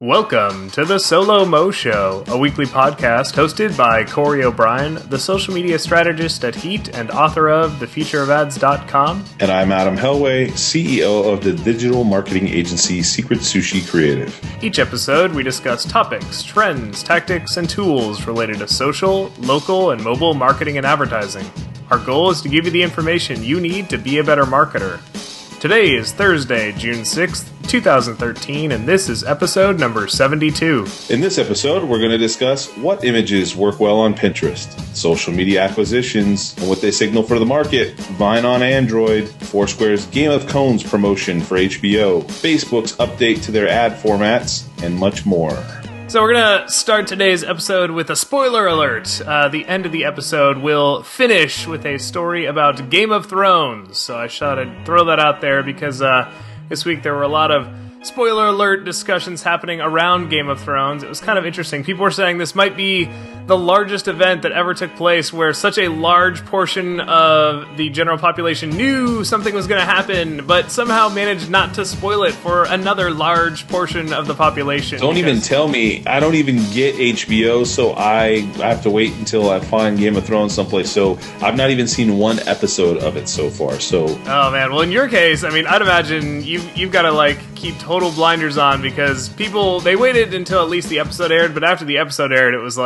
Welcome to the SoLoMo Show, a weekly podcast hosted by Corey O'Brien, the social media strategist at Heat and author of thefutureofads.com. And I'm Adam Helway, CEO of the digital marketing agency Secret Sushi Creative. Each episode, we discuss topics, trends, tactics, and tools related to social, local, and mobile marketing and advertising. Our goal is to give you the information you need to be a better marketer. Today is Thursday, June 6th, 2013, and this is episode number 72. In this episode, we're going to discuss what images work well on Pinterest, social media acquisitions, and what they signal for the market, Vine on Android, Foursquare's Game of Thrones promotion for HBO, Facebook's update to their ad formats, and much more. So we're going to start today's episode with a spoiler alert. The end of the episode will finish with a story about Game of Thrones. So I thought I'd throw that out there because this week there were a lot of spoiler alert discussions happening around Game of Thrones. It was kind of interesting. People were saying this might be the largest event that ever took place where such a large portion of the general population knew something was going to happen, but somehow managed not to spoil it for another large portion of the population. Don't even tell me. I don't even get HBO, so I have to wait until I find Game of Thrones someplace. So I've not even seen one episode of it so far. So oh man, well in your case, I mean, I'd imagine you've got to keep total blinders on because people, they waited until at least the episode aired, but after the episode aired, it was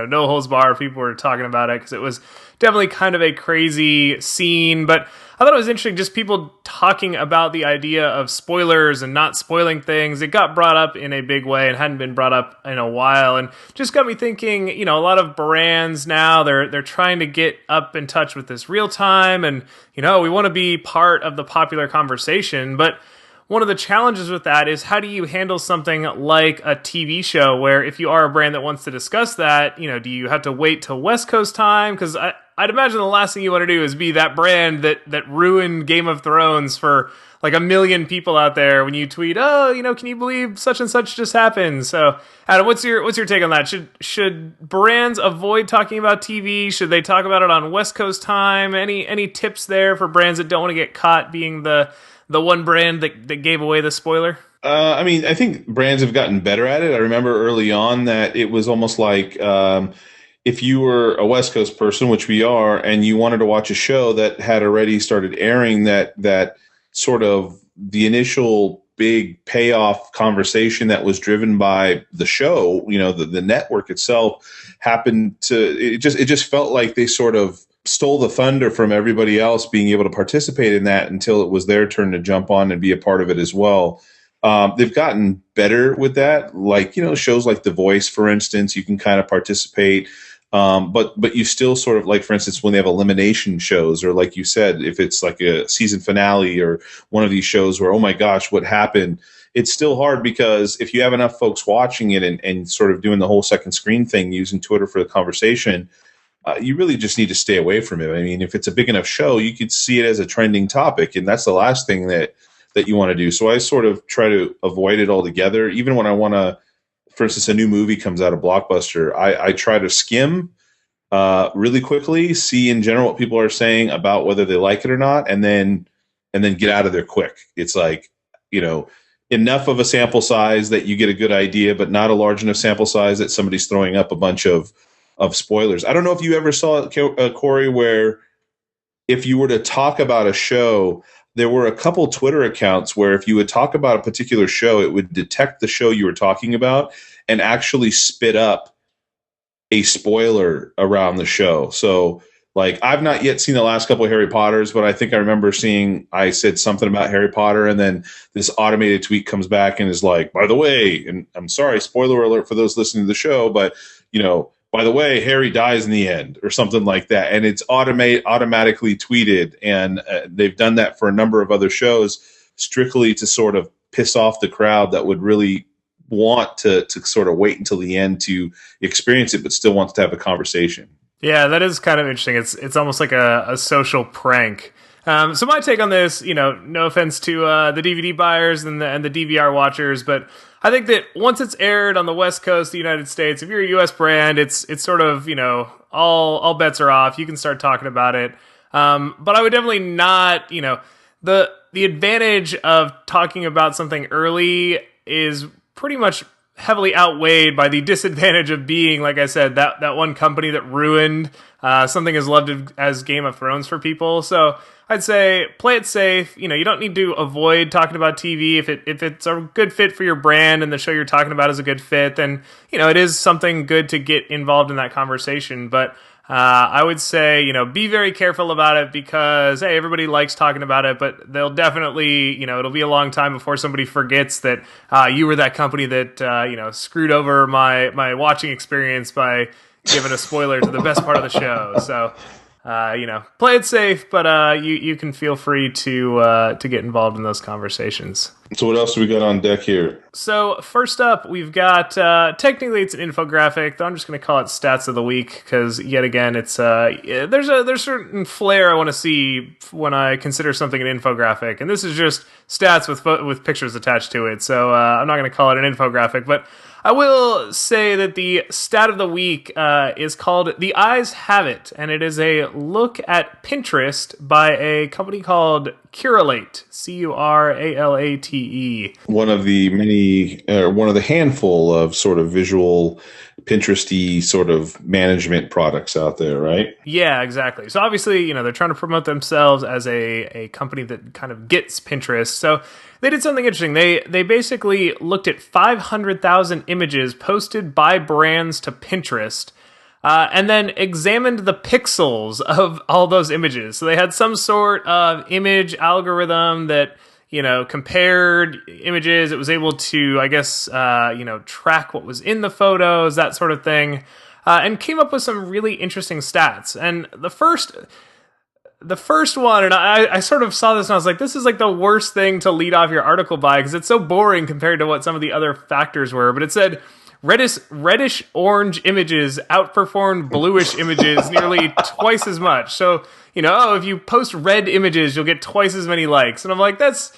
no holds barred. People were talking about it because it was definitely kind of a crazy scene, but I thought it was interesting just people talking about the idea of spoilers and not spoiling things. It got brought up in a big way and hadn't been brought up in a while, and just got me thinking, a lot of brands now, they're trying to get up in touch with this real time, and we want to be part of the popular conversation, but one of the challenges with that is how do you handle something like a TV show where if you are a brand that wants to discuss that, do you have to wait till West Coast time? Because I'd imagine the last thing you want to do is be that brand that ruined Game of Thrones for like 1 million people out there when you tweet, can you believe such and such just happened? So, Adam, what's your take on that? Should brands avoid talking about TV? Should they talk about it on West Coast time? Any tips there for brands that don't want to get caught being the one brand that gave away the spoiler? I think brands have gotten better at it. I remember early on that it was almost like if you were a West Coast person, which we are, and you wanted to watch a show that had already started airing, that sort of the initial big payoff conversation that was driven by the show, the network itself happened to, it just felt like they sort of stole the thunder from everybody else being able to participate in that until it was their turn to jump on and be a part of it as well. They've gotten better with that. Shows like The Voice, for instance, you can kind of participate. But you still sort of, like, for instance, when they have elimination shows, or like you said, if it's like a season finale or one of these shows where, oh my gosh, what happened? It's still hard because if you have enough folks watching it and sort of doing the whole second screen thing, using Twitter for the conversation, you really just need to stay away from it. I mean, if it's a big enough show, you could see it as a trending topic, and that's the last thing that you want to do. So I sort of try to avoid it altogether. Even when I want to, for instance, a new movie comes out of Blockbuster, I try to skim really quickly, see in general what people are saying about whether they like it or not, and then get out of there quick. It's like, enough of a sample size that you get a good idea, but not a large enough sample size that somebody's throwing up a bunch of spoilers. I don't know if you ever saw it, Corey, where if you were to talk about a show, there were a couple Twitter accounts where if you would talk about a particular show, it would detect the show you were talking about and actually spit up a spoiler around the show. So, I've not yet seen the last couple of Harry Potters, but I think I remember I said something about Harry Potter, and then this automated tweet comes back and is like, by the way, and I'm sorry, spoiler alert for those listening to the show, but, by the way, Harry dies in the end, or something like that. And it's automatically tweeted. And they've done that for a number of other shows, strictly to sort of piss off the crowd that would really want to sort of wait until the end to experience it, but still wants to have a conversation. Yeah, that is kind of interesting. It's almost like a social prank. So my take on this, no offense to the DVD buyers and the DVR watchers, but I think that once it's aired on the West Coast of the United States, if you're a U.S. brand, it's sort of, all bets are off. You can start talking about it. But I would definitely not, the advantage of talking about something early is pretty much heavily outweighed by the disadvantage of being, like I said, that one company that ruined something as loved as Game of Thrones for people. So I'd say play it safe. You don't need to avoid talking about TV. If it's a good fit for your brand and the show you're talking about is a good fit, then it is something good to get involved in that conversation. But I would say, be very careful about it because, hey, everybody likes talking about it, but they'll definitely, it'll be a long time before somebody forgets that you were that company that, screwed over my watching experience by giving a spoiler to the best part of the show. So, play it safe, but you can feel free to get involved in those conversations. So what else do we got on deck here? So first up, we've got, technically it's an infographic, though I'm just going to call it Stats of the Week, because yet again, it's there's certain flair I want to see when I consider something an infographic, and this is just stats with pictures attached to it, so I'm not going to call it an infographic, but I will say that the stat of the week is called The Eyes Have It, and it is a look at Pinterest by a company called Curalate, Curalate. One of the handful of sort of visual Pinteresty sort of management products out there, right? Yeah, exactly. So obviously, they're trying to promote themselves as a company that kind of gets Pinterest. So they did something interesting. They basically looked at 500,000 images posted by brands to Pinterest, and then examined the pixels of all those images. So they had some sort of image algorithm that compared images. It was able to, I guess, track what was in the photos, that sort of thing, and came up with some really interesting stats. And the first one, and I sort of saw this and I was like, this is like the worst thing to lead off your article by because it's so boring compared to what some of the other factors were. But it said, reddish orange images outperformed bluish images nearly twice as much. So, if you post red images, you'll get twice as many likes. And I'm like, that's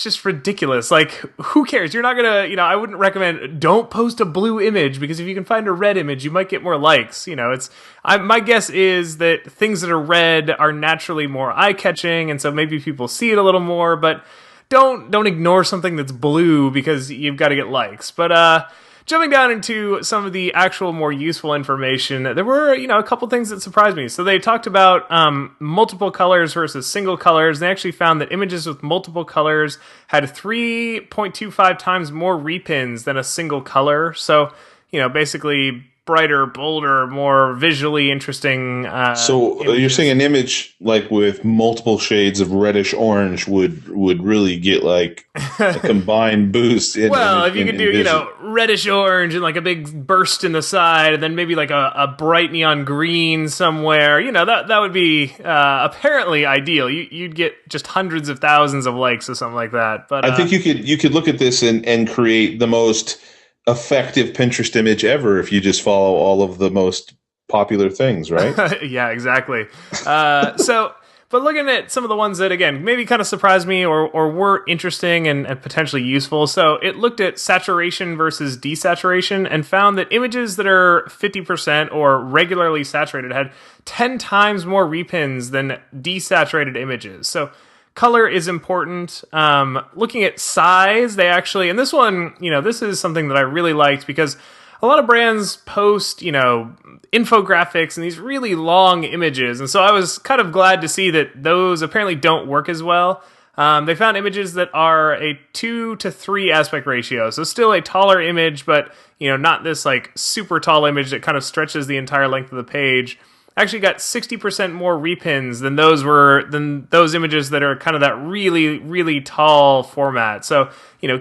just ridiculous. Like, who cares? You're not gonna, I wouldn't recommend, don't post a blue image because if you can find a red image, you might get more likes. My guess is that things that are red are naturally more eye-catching, and so maybe people see it a little more, but don't ignore something that's blue because you've got to get likes. But jumping down into some of the actual more useful information, there were, a couple things that surprised me. So they talked about multiple colors versus single colors. They actually found that images with multiple colors had 3.25 times more repins than a single color. So, basically brighter, bolder, more visually interesting. So you're saying an image like with multiple shades of reddish orange would really get like a combined boost. If you could do reddish orange and like a big burst in the side, and then maybe like a bright neon green somewhere, that would be apparently ideal. You'd get just hundreds of thousands of likes or something like that. But I think you could look at this and create the most effective Pinterest image ever if you just follow all of the most popular things, right? Yeah, exactly. But looking at some of the ones that, again, maybe kind of surprised me or were interesting and potentially useful. So it looked at saturation versus desaturation and found that images that are 50% or regularly saturated had 10 times more repins than desaturated images. So color is important. Looking at size, they actually, and this one, this is something that I really liked because a lot of brands post, infographics and these really long images. And so I was kind of glad to see that those apparently don't work as well. They found images that are a 2 to 3 aspect ratio. So still a taller image, but, not this like super tall image that kind of stretches the entire length of the page. Actually got 60% more repins than those images that are kind of that really, really tall format. So,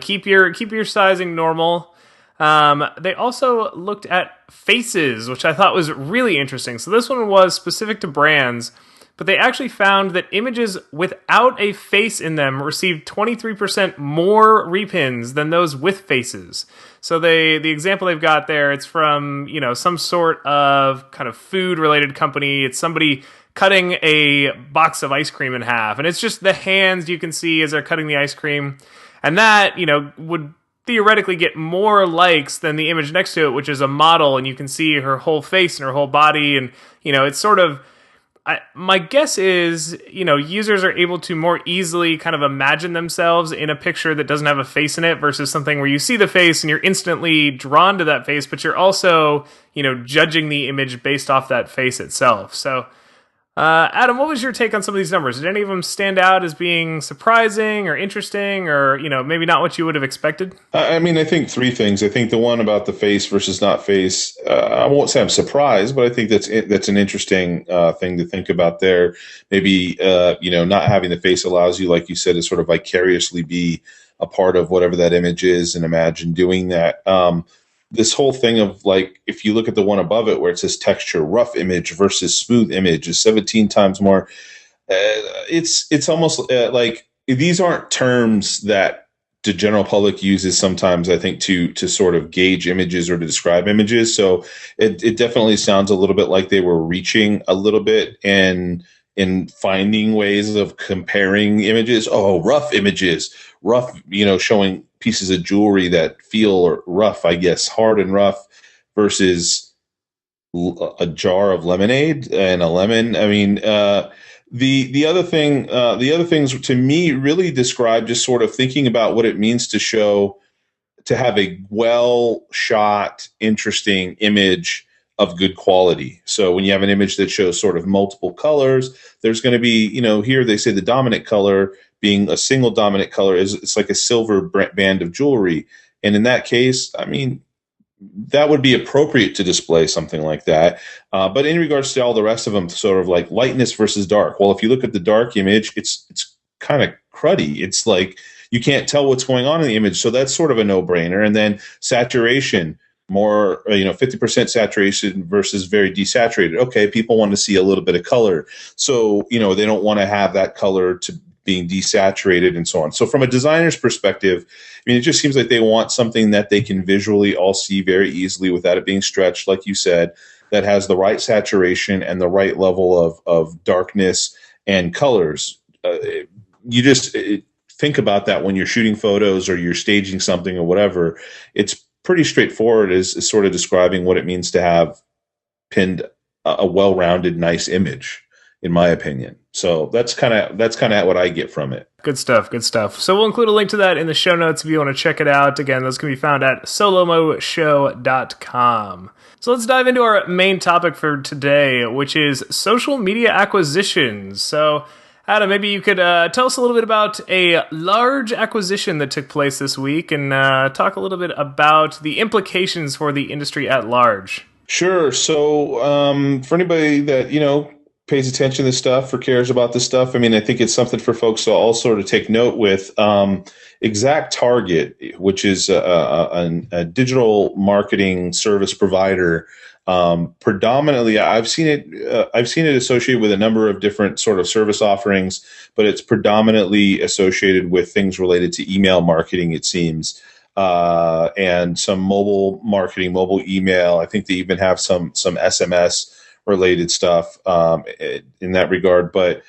keep your sizing normal. They also looked at faces, which I thought was really interesting. So this one was specific to brands, but they actually found that images without a face in them received 23% more repins than those with faces. So the example they've got there, it's from, some sort of kind of food-related company. It's somebody cutting a box of ice cream in half, and it's just the hands you can see as they're cutting the ice cream. And that, would theoretically get more likes than the image next to it, which is a model, and you can see her whole face and her whole body, and, it's sort of My guess is, users are able to more easily kind of imagine themselves in a picture that doesn't have a face in it versus something where you see the face and you're instantly drawn to that face, but you're also, judging the image based off that face itself. So, Adam, what was your take on some of these numbers? Did any of them stand out as being surprising or interesting or, maybe not what you would have expected? I mean, I think three things. I think the one about the face versus not face, I won't say I'm surprised, but I think that's an interesting thing to think about there. Maybe, not having the face allows you, like you said, to sort of vicariously be a part of whatever that image is and imagine doing that. This whole thing of like, if you look at the one above it where it says texture, rough image versus smooth image is 17 times more. It's almost like these aren't terms that the general public uses sometimes, I think, to sort of gauge images or to describe images. So it definitely sounds a little bit like they were reaching a little bit and in finding ways of comparing images. Oh, rough images, rough, showing pieces of jewelry that feel rough, I guess, hard and rough versus a jar of lemonade and a lemon. I mean, the other thing, the other things to me really describe just sort of thinking about what it means to have a well shot, interesting image of good quality. So when you have an image that shows sort of multiple colors, there's going to be, here they say the dominant color being a single dominant color it's like a silver band of jewelry. And in that case, I mean, that would be appropriate to display something like that. But in regards to all the rest of them, sort of like lightness versus dark. Well, if you look at the dark image, it's kind of cruddy. It's like you can't tell what's going on in the image. So that's sort of a no-brainer. And then saturation, more, 50% saturation versus very desaturated. Okay, people want to see a little bit of color. So, they don't want to have that color to being desaturated and so on. So from a designer's perspective, I mean, it just seems like they want something that they can visually all see very easily without it being stretched, like you said, that has the right saturation and the right level of darkness and colors. You just think about that when you're shooting photos or you're staging something or whatever. It's pretty straightforward as sort of describing what it means to have pinned a well-rounded, nice image, in my opinion. So that's kind of what I get from it. Good stuff, good stuff. So we'll include a link to that in the show notes if you want to check it out. Again, those can be found at solomoshow.com. So let's dive into our main topic for today, which is social media acquisitions. So Adam, maybe you could tell us a little bit about a large acquisition that took place this week and talk a little bit about the implications for the industry at large. Sure. So for anybody that, pays attention to this stuff or cares about this stuff, I mean, I think it's something for folks to all sort of take note with. Exact Target, which is a digital marketing service provider, predominantly, I've seen it associated with a number of different sort of service offerings, but it's predominantly associated with things related to email marketing, it seems, and some mobile marketing, mobile email. I think they even have some SMS related stuff in that regard. But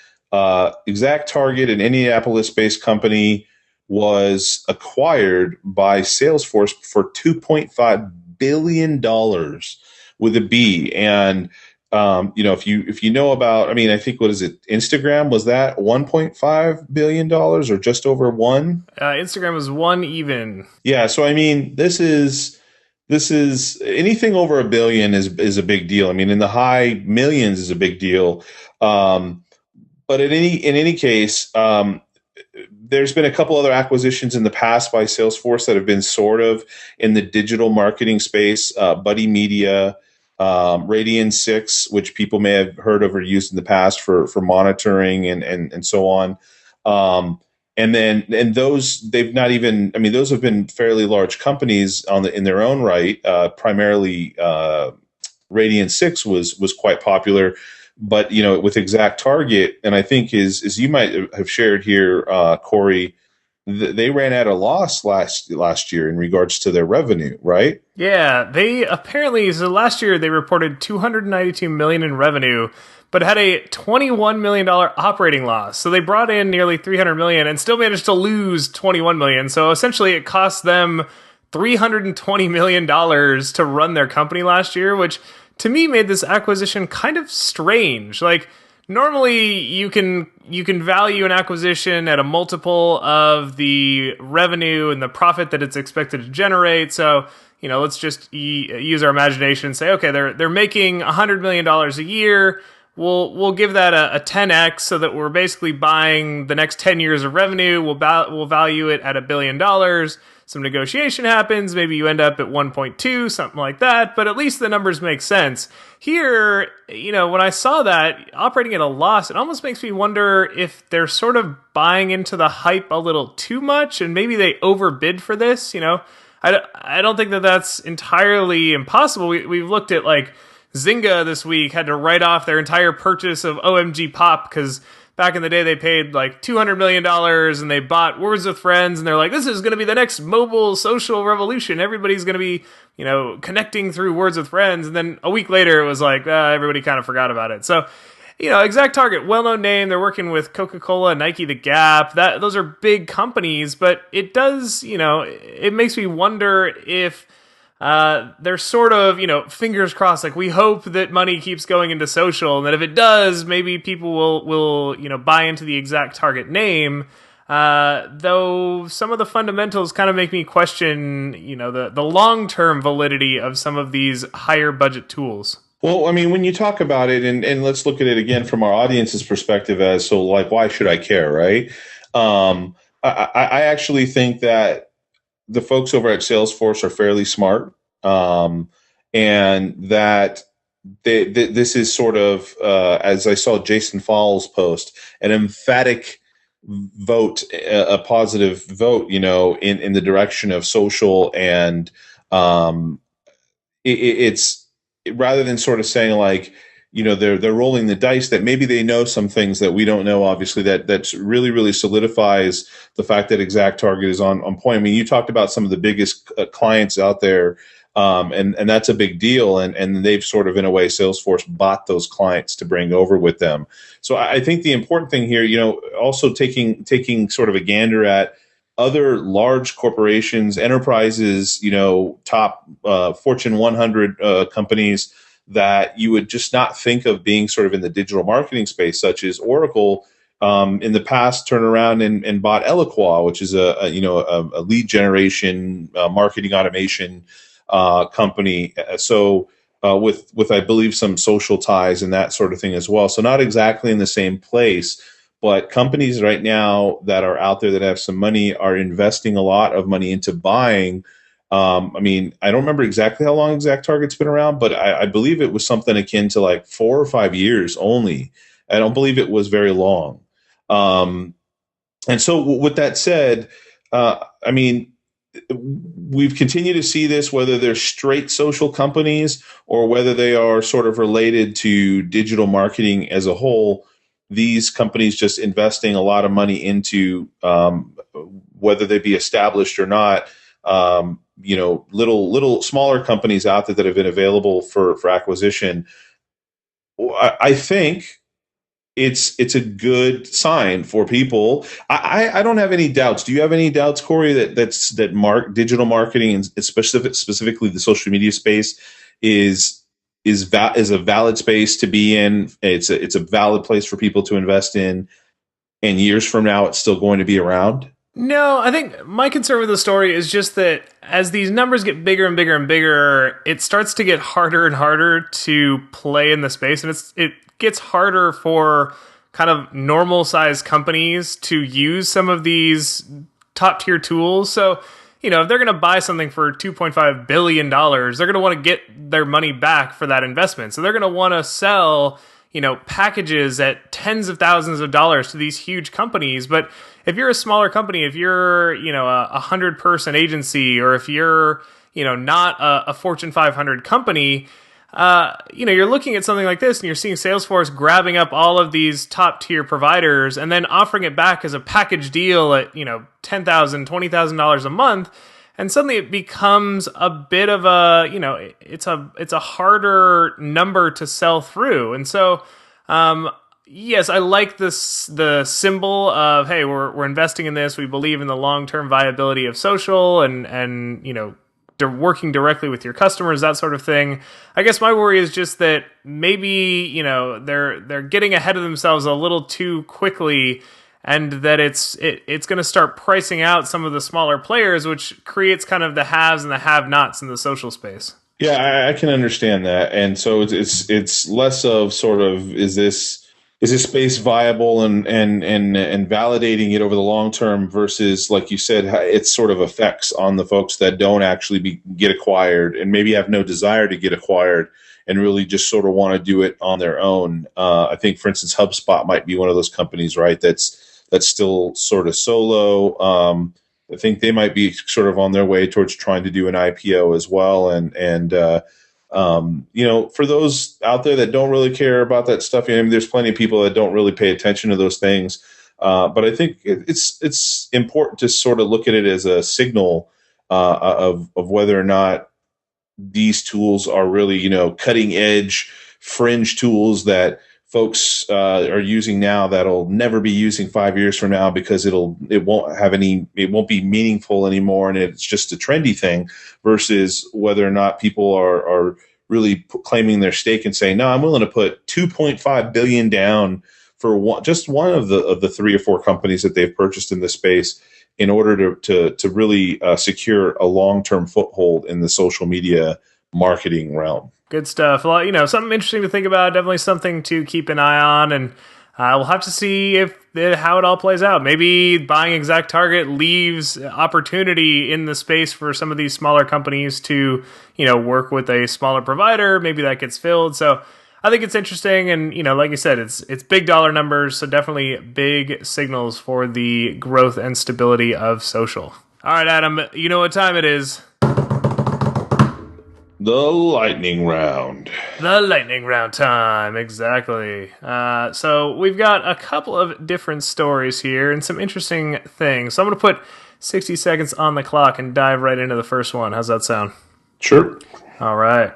Exact Target, an Indianapolis-based company, was acquired by Salesforce for $2.5 billion with a B. And if you know about, I mean, I think, what is it? Instagram, was that $1.5 billion or just over one? Instagram was one even. Yeah. So, I mean, this is anything over $1 billion is a big deal. I mean, in the high millions is a big deal. But in any case, there's been a couple other acquisitions in the past by Salesforce that have been sort of in the digital marketing space. Buddy Media, Radian 6, which people may have heard of or used in the past for monitoring and so on. And those, they've not even, I mean, those have been fairly large companies in their own right. Primarily, Radian 6 was quite popular, but with Exact Target, and I think as you might have shared here, Corey, they ran at a loss last year in regards to their revenue, right? Yeah, they apparently, so last year they reported $292 million in revenue, but had a $21 million operating loss. So they brought in nearly $300 million and still managed to lose $21 million. So essentially it cost them $320 million to run their company last year, which to me made this acquisition kind of strange. Like, normally you can value an acquisition at a multiple of the revenue and the profit that it's expected to generate. So, let's just use our imagination and say, okay, they're making $100 million a year. We'll give that a 10x, so that we're basically buying the next 10 years of revenue. We'll value it at $1 billion. Some negotiation happens. Maybe you end up at 1.2, something like that. But at least the numbers make sense. Here, when I saw that operating at a loss, it almost makes me wonder if they're sort of buying into the hype a little too much, and maybe they overbid for this. I don't think that that's entirely impossible. We've looked at like Zynga this week had to write off their entire purchase of OMG Pop because back in the day they paid like $200 million and they bought Words with Friends, and they're like, this is going to be the next mobile social revolution. Everybody's going to be, connecting through Words with Friends. And then a week later it was like, everybody kind of forgot about it. So, ExactTarget, well-known name. They're working with Coca-Cola, Nike, The Gap. Those are big companies, but it does, it makes me wonder if they're sort of, fingers crossed, like we hope that money keeps going into social, and that if it does, maybe people will buy into the ExactTarget name. Though some of the fundamentals kind of make me question, the long-term validity of some of these higher budget tools. Well, I mean, when you talk about it, and let's look at it again from our audience's perspective why should I care, right? I actually think that the folks over at Salesforce are fairly smart, and that this is sort of, as I saw Jason Falls post, an emphatic vote, a positive vote, in the direction of social, and it's rather than sort of saying like, they're rolling the dice, that maybe they know some things that we don't know, obviously, that's really, really solidifies the fact that ExactTarget is on point. I mean, you talked about some of the biggest clients out there, and that's a big deal. And they've sort of, in a way, Salesforce bought those clients to bring over with them. So I think the important thing here, also taking sort of a gander at other large corporations, enterprises, top Fortune 100 companies that you would just not think of being sort of in the digital marketing space, such as Oracle. In the past, turned around and bought Eloqua, which is a lead generation marketing automation company. So with I believe some social ties and that sort of thing as well. So not exactly in the same place. But companies right now that are out there that have some money are investing a lot of money into buying. I mean, I don't remember exactly how long ExactTarget's been around, but I believe it was something akin to like 4 or 5 years only. I don't believe it was very long. And so with that said, I mean, we've continued to see this, whether they're straight social companies or whether they are sort of related to digital marketing as a whole. These companies just investing a lot of money into whether they be established or not, little smaller companies out there that have been available for acquisition. I think it's a good sign for people. I don't have any doubts. Do you have any doubts, Corey, that digital marketing, and specifically the social media space, is a valid space to be in? It's a valid place for people to invest in, and years from now it's still going to be around? No, I think my concern with the story is just that as these numbers get bigger and bigger and bigger, it starts to get harder and harder to play in the space, and it gets harder for kind of normal sized companies to use some of these top tier tools. So if they're going to buy something for $2.5 billion, they're going to want to get their money back for that investment. So they're going to want to sell, packages at tens of thousands of dollars to these huge companies. But if you're a smaller company, if you're, a 100-person agency, or if you're, not a Fortune 500 company, you're looking at something like this and you're seeing Salesforce grabbing up all of these top tier providers and then offering it back as a package deal at, $10,000, $20,000 a month. And suddenly it becomes a bit of a, it's a harder number to sell through. And so, yes, I like the symbol of, hey, we're investing in this. We believe in the long-term viability of social and working directly with your customers, that sort of thing. I guess my worry is just that maybe, they're getting ahead of themselves a little too quickly, and that it's going to start pricing out some of the smaller players, which creates kind of the haves and the have-nots in the social space. Yeah, I can understand that, and so it's less of sort of is this space viable and validating it over the long term versus, like you said, its sort of effects on the folks that don't actually get acquired and maybe have no desire to get acquired and really just sort of want to do it on their own. I think, for instance, HubSpot might be one of those companies, right? That's still sort of solo. I think they might be sort of on their way towards trying to do an IPO as well. For those out there that don't really care about that stuff, there's plenty of people that don't really pay attention to those things. But I think it's important to sort of look at it as a signal of whether or not these tools are really, cutting edge fringe tools that folks are using now that'll never be using 5 years from now because it won't be meaningful anymore, and it's just a trendy thing, versus whether or not people are really claiming their stake and saying, no, I'm willing to put 2.5 billion down for just one of the 3 or 4 companies that they've purchased in this space in order to really secure a long-term foothold in the social media marketing realm. Good stuff. Well, something interesting to think about. Definitely something to keep an eye on, and we'll have to see how it all plays out. Maybe buying ExactTarget leaves opportunity in the space for some of these smaller companies to, work with a smaller provider. Maybe that gets filled. So I think it's interesting, and like you said, it's big dollar numbers, so definitely big signals for the growth and stability of social. All right, Adam, you know what time it is. The lightning round. The lightning round time, exactly. So we've got a couple of different stories here and some interesting things. So I'm going to put 60 seconds on the clock and dive right into the first one. How's that sound? Sure. All right.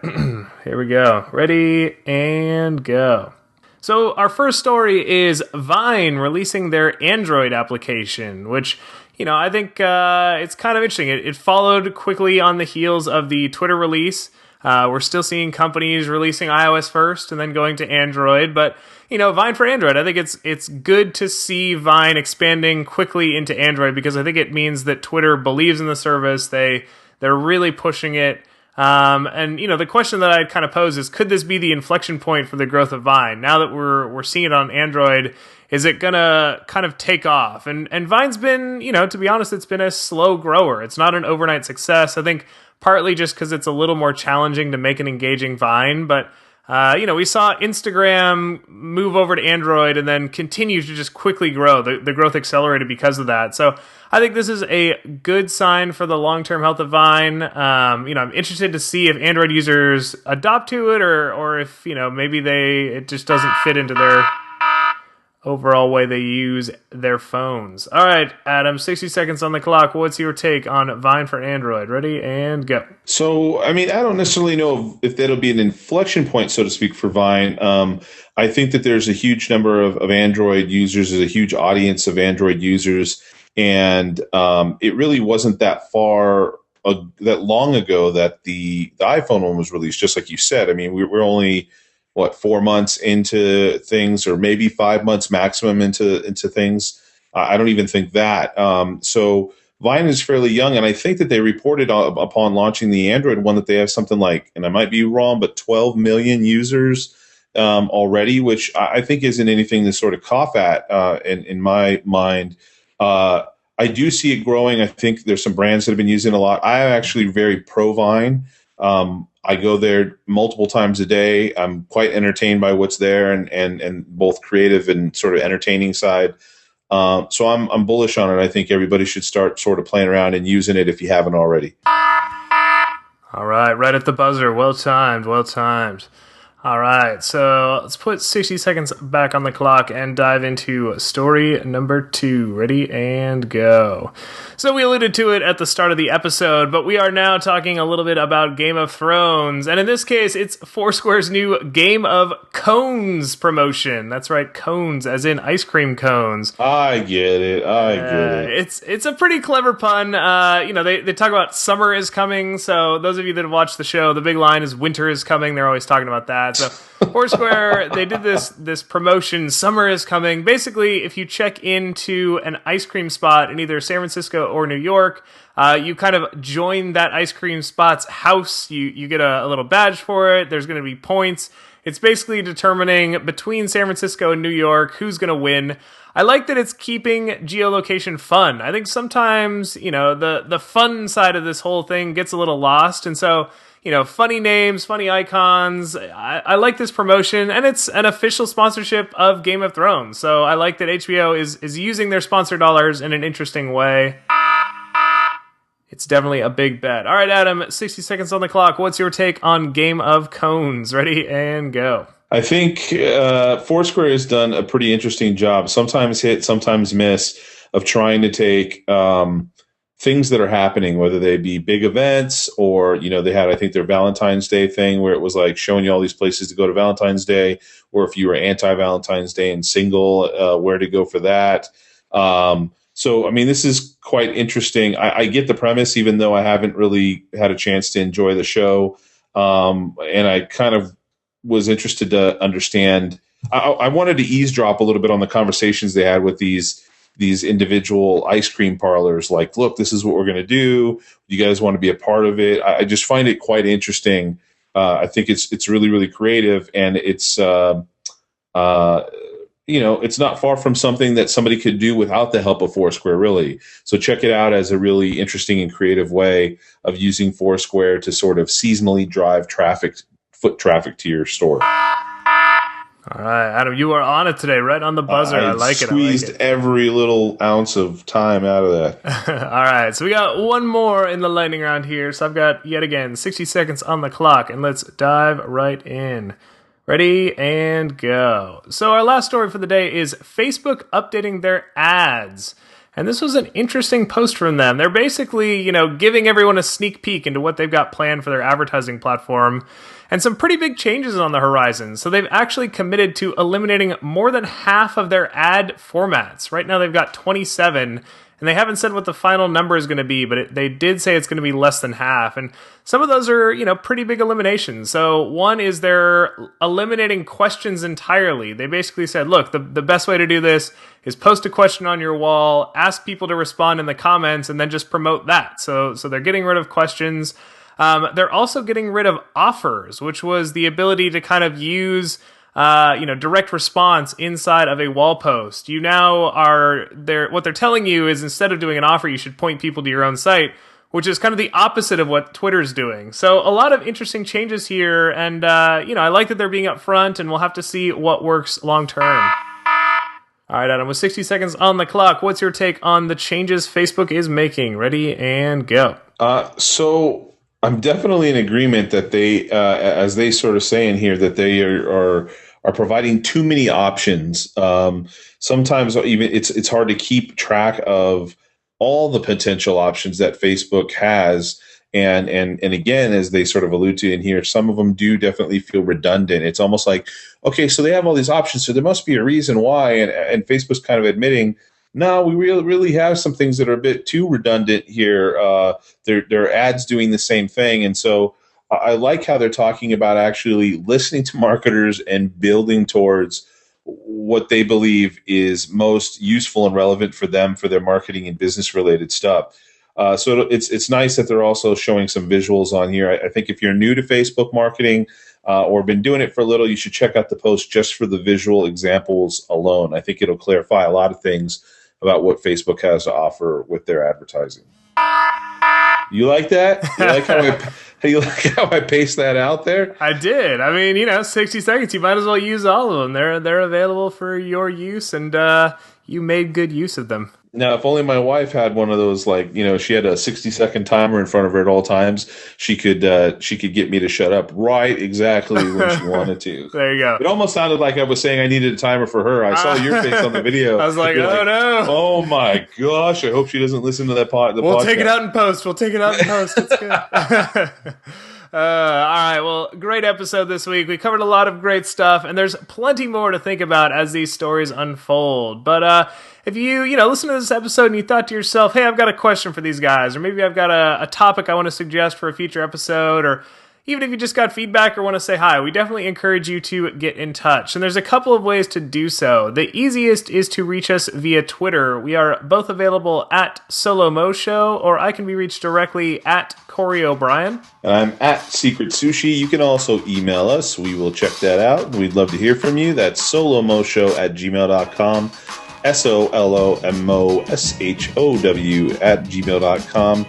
Here we go. Ready and go. So our first story is Vine releasing their Android application, which, I think it's kind of interesting. It followed quickly on the heels of the Twitter release. We're still seeing companies releasing iOS first and then going to Android, but Vine for Android. I think it's good to see Vine expanding quickly into Android, because I think it means that Twitter believes in the service. They're really pushing it. And the question that I'd kind of pose is, could this be the inflection point for the growth of Vine? Now that we're seeing it on Android, is it gonna kind of take off? And Vine's been, to be honest, it's been a slow grower. It's not an overnight success. I think partly just because it's a little more challenging to make an engaging Vine, but we saw Instagram move over to Android and then continue to just quickly grow. The growth accelerated because of that. So I think this is a good sign for the long-term health of Vine. I'm interested to see if Android users adopt to it, or if, maybe it just doesn't fit into their overall way they use their phones. All right, Adam, 60 seconds on the clock. What's your take on Vine for Android? Ready and go. So, I don't necessarily know if that'll be an inflection point, so to speak, for Vine. I think that there's a huge number of Android users. There's a huge audience of Android users. And it really wasn't that long ago that the iPhone one was released, just like you said. We're only 4 months into things, or maybe 5 months maximum into things. I don't even think that. So Vine is fairly young, and I think that they reported upon launching the Android one that they have something like, and I might be wrong, but 12 million users already, which I think isn't anything to sort of cough at in my mind. I do see it growing. I think there's some brands that have been using it a lot. I am actually very pro Vine. I go there multiple times a day. I'm quite entertained by what's there, and both creative and sort of entertaining side. So I'm bullish on it. I think everybody should start sort of playing around and using it if you haven't already. All right, right at the buzzer. Well timed. All right, so let's put 60 seconds back on the clock and dive into story number 2. Ready and go. So we alluded to it at the start of the episode, but we are now talking a little bit about Game of Thrones. And in this case, it's Foursquare's new Game of Cones promotion. That's right, cones, as in ice cream cones. I get it. I get it. It's a pretty clever pun. They talk about summer is coming. So those of you that have watched the show, the big line is winter is coming. They're always talking about that. So Foursquare, they did this promotion, summer is coming. Basically, if you check into an ice cream spot in either San Francisco or New York, you kind of join that ice cream spot's house. You get a little badge for it. There's going to be points. It's basically determining between San Francisco and New York who's going to win. I like that it's keeping geolocation fun. I think sometimes, the fun side of this whole thing gets a little lost. And so, funny names, funny icons. I like this promotion, and it's an official sponsorship of Game of Thrones. So I like that HBO is using their sponsor dollars in an interesting way. It's definitely a big bet. All right, Adam, 60 seconds on the clock. What's your take on Game of Cones? Ready and go. I think Foursquare has done a pretty interesting job, sometimes hit, sometimes miss, of trying to take things that are happening, whether they be big events or, they had, I think, their Valentine's Day thing where it was like showing you all these places to go to Valentine's Day, or if you were anti-Valentine's Day and single, where to go for that. So, this is quite interesting. I get the premise, even though I haven't really had a chance to enjoy the show. And I kind of was interested to understand. I wanted to eavesdrop a little bit on the conversations they had with these individual ice cream parlors. Like, look, this is what we're going to do. You guys want to be a part of it? I just find it quite interesting. I think it's really, really creative, and it's it's not far from something that somebody could do without the help of Foursquare, really. So check it out as a really interesting and creative way of using Foursquare to sort of seasonally drive foot traffic to your store. All right, Adam, you are on it today, right on the buzzer. I like it. Squeezed every little ounce of time out of that. All right, so we got one more in the lightning round here. So I've got, yet again, 60 seconds on the clock, and let's dive right in. Ready and go. So our last story for the day is Facebook updating their ads. And this was an interesting post from them. They're basically, giving everyone a sneak peek into what they've got planned for their advertising platform, and some pretty big changes on the horizon. So they've actually committed to eliminating more than half of their ad formats. Right now they've got 27, and they haven't said what the final number is going to be, but they did say it's going to be less than half. And some of those are, pretty big eliminations. So one is they're eliminating questions entirely. They basically said, look, the best way to do this is post a question on your wall, ask people to respond in the comments, and then just promote that. So they're getting rid of questions. They're also getting rid of offers, which was the ability to kind of use direct response inside of a wall post. You now what they're telling you is, instead of doing an offer, you should point people to your own site, which is kind of the opposite of what Twitter's doing. So a lot of interesting changes here, and I like that they're being upfront, and we'll have to see what works long term. All right, Adam, with 60 seconds on the clock, what's your take on the changes Facebook is making? Ready and go. So I'm definitely in agreement that they, as they sort of say in here, that they are providing too many options. Sometimes even it's hard to keep track of all the potential options that Facebook has. And again, as they sort of allude to in here, some of them do definitely feel redundant. It's almost like, okay, so they have all these options, so there must be a reason why. And Facebook's kind of admitting, no, we really have some things that are a bit too redundant here. There are ads doing the same thing. And so I like how they're talking about actually listening to marketers and building towards what they believe is most useful and relevant for them for their marketing and business related stuff. So it's nice that they're also showing some visuals on here. I think if you're new to Facebook marketing or been doing it for a little, you should check out the post just for the visual examples alone. I think it'll clarify a lot of things about what Facebook has to offer with their advertising. You like that? You like how I paced that out there? I did. 60 seconds. You might as well use all of them. They're available for your use, and you made good use of them. Now, if only my wife had one of those, like, she had a 60-second timer in front of her at all times, she could get me to shut up right exactly when she wanted to. There you go. It almost sounded like I was saying I needed a timer for her. I saw your face on the video. I was like, no. Oh my gosh, I hope she doesn't listen to that podcast. We'll take it out in post. It's good. All right, well, great episode this week. We covered a lot of great stuff, and there's plenty more to think about as these stories unfold. But if you listen to this episode and you thought to yourself, hey, I've got a question for these guys, or maybe I've got a topic I want to suggest for a future episode, or even if you just got feedback or want to say hi, we definitely encourage you to get in touch. And there's a couple of ways to do so. The easiest is to reach us via Twitter. We are both available at SoLoMo Show, or I can be reached directly at Corey O'Brien. And I'm at Secret Sushi. You can also email us. We will check that out. We'd love to hear from you. That's solomoshow@gmail.com. SoLoMoShow@gmail.com.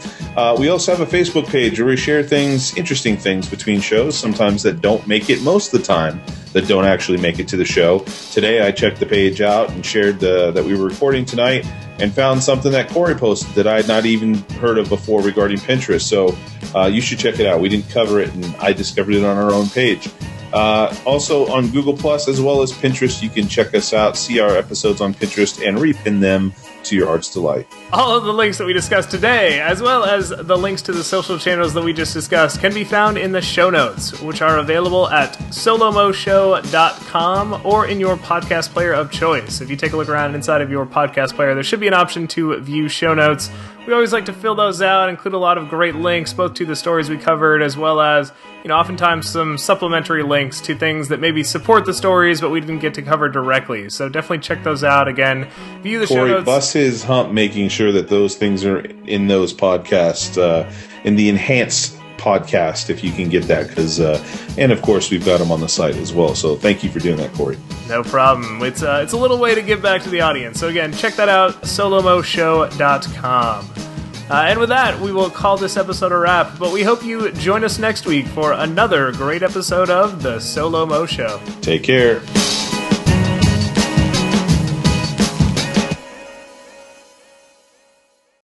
We also have a Facebook page where we share interesting things between shows, sometimes that don't make it most of the time, that don't actually make it to the show. Today I checked the page out and shared that we were recording tonight and found something that Corey posted that I had not even heard of before regarding Pinterest. So you should check it out. We didn't cover it, and I discovered it on our own page. Also on Google Plus as well as Pinterest, you can check us out, see our episodes on Pinterest, and repin them to your heart's delight. All of the links that we discussed today, as well as the links to the social channels that we just discussed, can be found in the show notes, which are available at solomoshow.com or in your podcast player of choice. If you take a look around inside of your podcast player, there should be an option to view show notes. We always like to fill those out, include a lot of great links, both to the stories we covered, as well as, oftentimes some supplementary links to things that maybe support the stories, but we didn't get to cover directly. So definitely check those out. Again, view the show notes. Bust his hump making sure that those things are in those podcasts, in the enhanced podcast, if you can get that, because and of course we've got them on the site as well. So thank you for doing that, Corey. No problem. It's a little way to give back to the audience. So again, check that out, solomoshow.com. And with that, we will call this episode a wrap, but we hope you join us next week for another great episode of the SoLoMo Show. Take care.